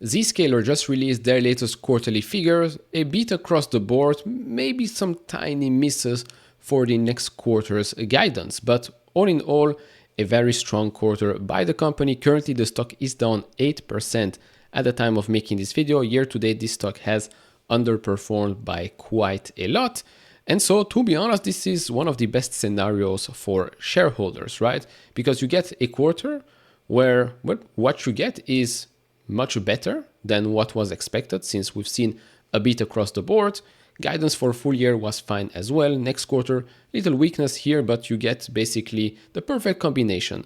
Zscaler just released their latest quarterly figures, a beat across the board, maybe some tiny misses for the next quarter's guidance, but all in all, a very strong quarter by the company. Currently, the stock is down 8% at the time of making this video. Year to date, this stock has underperformed by quite a lot. And so, to be honest, this is one of the best scenarios for shareholders, right? Because you get a quarter where what you get is much better than what was expected, since we've seen a beat across the board. Guidance for full year was fine as well. Next quarter, little weakness here, but you get basically the perfect combination.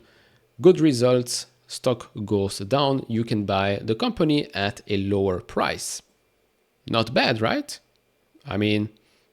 Good results, stock goes down, you can buy the company at a lower price. Not bad, right? I mean,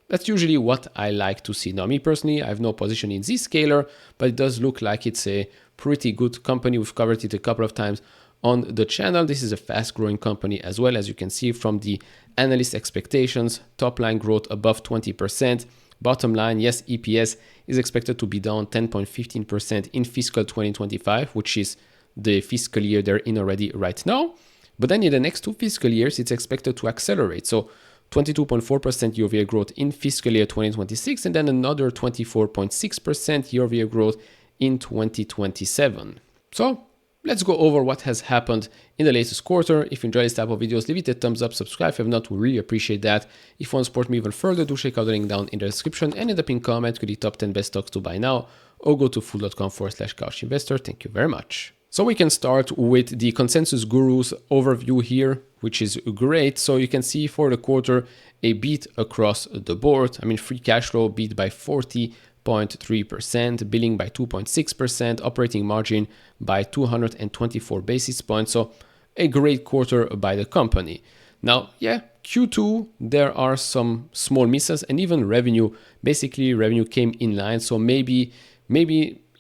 that's usually what I like to see. Now, me personally, I have no position in Zscaler, but it does look like it's a pretty good company. We've covered it a couple of times on the channel. This is a fast growing company as well, as you can see from the analyst expectations. Top line growth above 20%. Bottom line, yes, EPS is expected to be down 10.15% in fiscal 2025, which is the fiscal year they're in already right now. But then in the next 2 fiscal years, it's expected to accelerate. So 22.4% year-over-year growth in fiscal year 2026, and then another 24.6% year-over-year growth in 2027. So let's go over what has happened in the latest quarter. If you enjoy this type of videos, leave it a thumbs up, subscribe if you have not, we really appreciate that. If you want to support me even further, do check out the link down in the description and in the pinned comment with the top 10 best stocks to buy now, or go to fool.com/couchinvestor. Thank you very much. So we can start with the Consensus Gurus overview here, which is great. So you can see for the quarter, a beat across the board. I mean, free cash flow beat by 40.3%, billing by 2.6%, operating margin by 224 basis points. So a great quarter by the company. Now, yeah, Q2, there are some small misses, and even revenue, basically revenue came in line. So maybe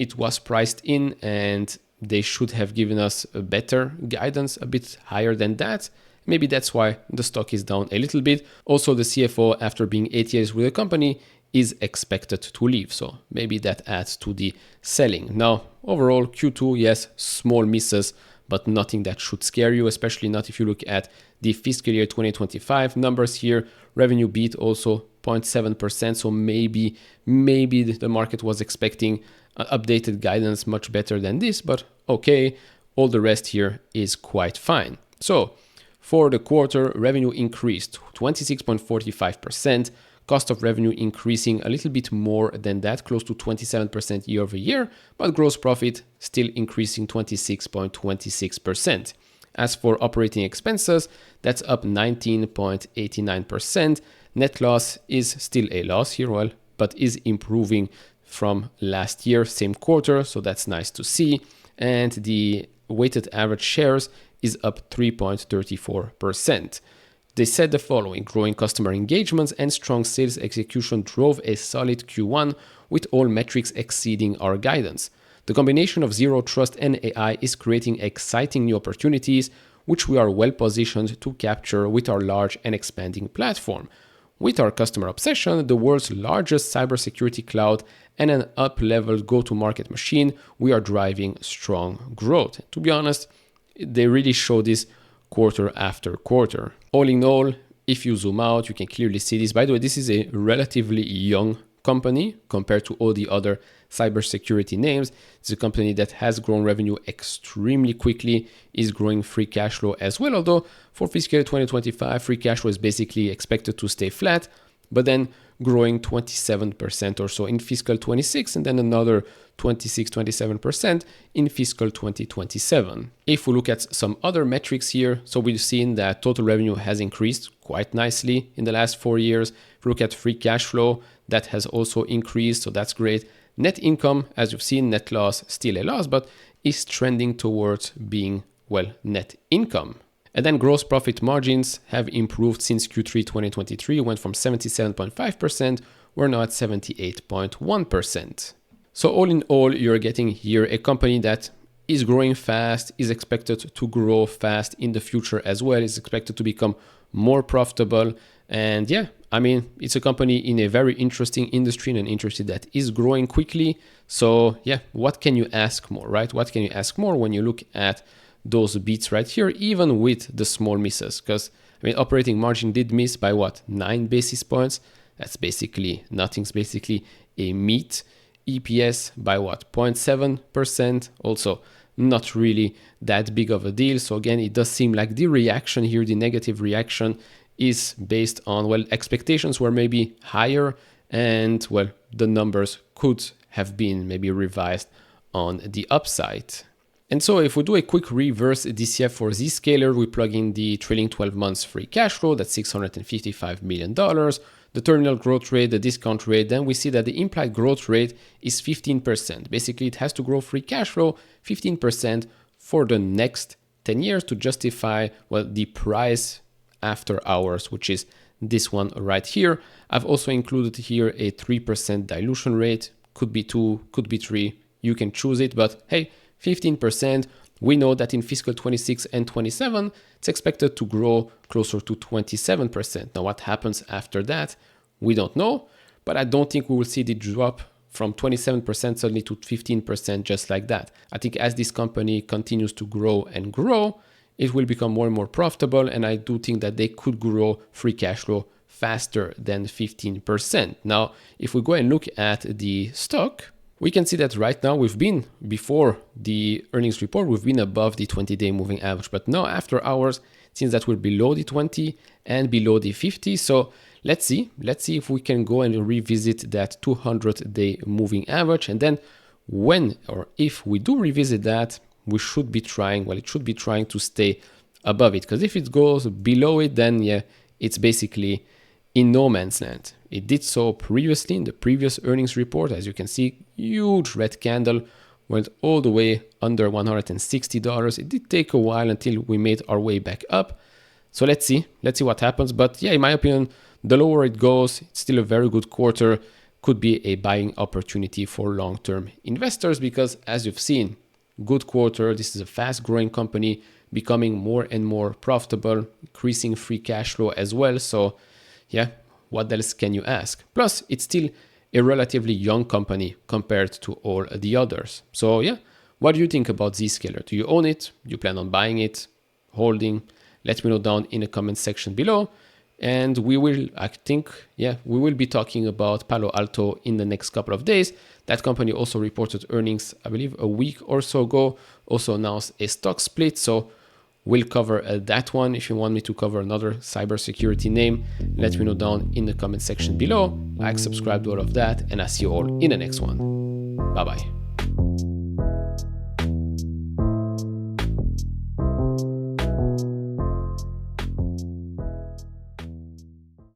it was priced in and they should have given us a better guidance, a bit higher than that. Maybe that's why the stock is down a little bit. Also, the CFO, after being 8 years with the company, is expected to leave. So maybe that adds to the selling. Now, overall, Q2, yes, small misses, but nothing that should scare you, especially not if you look at the fiscal year 2025 numbers here. Revenue beat also 0.7%. So maybe the market was expecting updated guidance much better than this, but okay, all the rest here is quite fine. So for the quarter, revenue increased 26.45%, cost of revenue increasing a little bit more than that, close to 27% year over year, but gross profit still increasing 26.26%. As for operating expenses, that's up 19.89%. Net loss is still a loss here, well, but is improving from last year, same quarter, so that's nice to see. And the weighted average shares is up 3.34%. They said the following: growing customer engagements and strong sales execution drove a solid Q1 with all metrics exceeding our guidance. The combination of Zero Trust and AI is creating exciting new opportunities, which we are well positioned to capture with our large and expanding platform. With our customer obsession, the world's largest cybersecurity cloud, and an up-leveled go-to-market machine, we are driving strong growth. To be honest, they really show this quarter after quarter. All in all, if you zoom out, you can clearly see this. By the way, this is a relatively young company compared to all the other cybersecurity names. It's a company that has grown revenue extremely quickly, is growing free cash flow as well, although for fiscal year 2025, free cash flow is basically expected to stay flat, but then growing 27% or so in fiscal 26, and then another 26-27% in fiscal 2027. If we look at some other metrics here, so we've seen that total revenue has increased quite nicely in the last 4 years. If we look at free cash flow, that has also increased, so that's great. Net income, as you've seen, net loss, still a loss, but is trending towards being, well, net income. And then gross profit margins have improved since Q3 2023, went from 77.5%, we're now at 78.1%. So all in all, you're getting here a company that is growing fast, is expected to grow fast in the future as well, is expected to become more profitable. And yeah, I mean, it's a company in a very interesting industry, in an industry that is growing quickly. So yeah, what can you ask more, right? What can you ask more when you look at those beats right here, even with the small misses. Because, I mean, operating margin did miss by what? 9 basis points. That's basically nothing's basically a meet. EPS by what? 0.7%. Also, not really that big of a deal. So again, it does seem like the reaction here, the negative reaction, is based on, well, expectations were maybe higher, and well, the numbers could have been maybe revised on the upside. And so if we do a quick reverse DCF for Zscaler, we plug in the trailing 12 months free cash flow, that's $655 million, the terminal growth rate, the discount rate, then we see that the implied growth rate is 15%. Basically, it has to grow free cash flow 15% for the next 10 years to justify, well, the price after hours, which is this one right here. I've also included here a 3% dilution rate. Could be 2, could be 3. You can choose it, but hey, 15%. We know that in fiscal 26 and 27, it's expected to grow closer to 27%. Now, what happens after that, we don't know, but I don't think we will see the drop from 27% suddenly to 15% just like that. I think as this company continues to grow and grow, it will become more and more profitable, and I do think that they could grow free cash flow faster than 15%. Now, if we go and look at the stock, we can see that right now we've been, before the earnings report, we've been above the 20-day moving average. But now after hours, it seems that we're below the 20 and below the 50. So let's see if we can go and revisit that 200-day moving average. And then when or if we do revisit that, we should be trying, well, it should be trying to stay above it. Because if it goes below it, then yeah, it's basically in no man's land. It did so previously in the previous earnings report. As you can see, huge red candle went all the way under $160. It did take a while until we made our way back up. So let's see what happens. But yeah, in my opinion, the lower it goes, it's still a very good quarter. Could be a buying opportunity for long-term investors because, as you've seen, good quarter. This is a fast-growing company, becoming more and more profitable, increasing free cash flow as well. So yeah, what else can you ask? Plus, it's still a relatively young company compared to all the others. So yeah, what do you think about Zscaler? Do you own it? Do you plan on buying it, holding? Let me know down in the comment section below. And we will, I think, yeah, we will be talking about Palo Alto in the next couple of days. That company also reported earnings, I believe, a week or so ago, also announced a stock split. So we'll cover that one. If you want me to cover another cybersecurity name, let me know down in the comment section below. Like, subscribe to all of that, and I'll see you all in the next one. Bye-bye.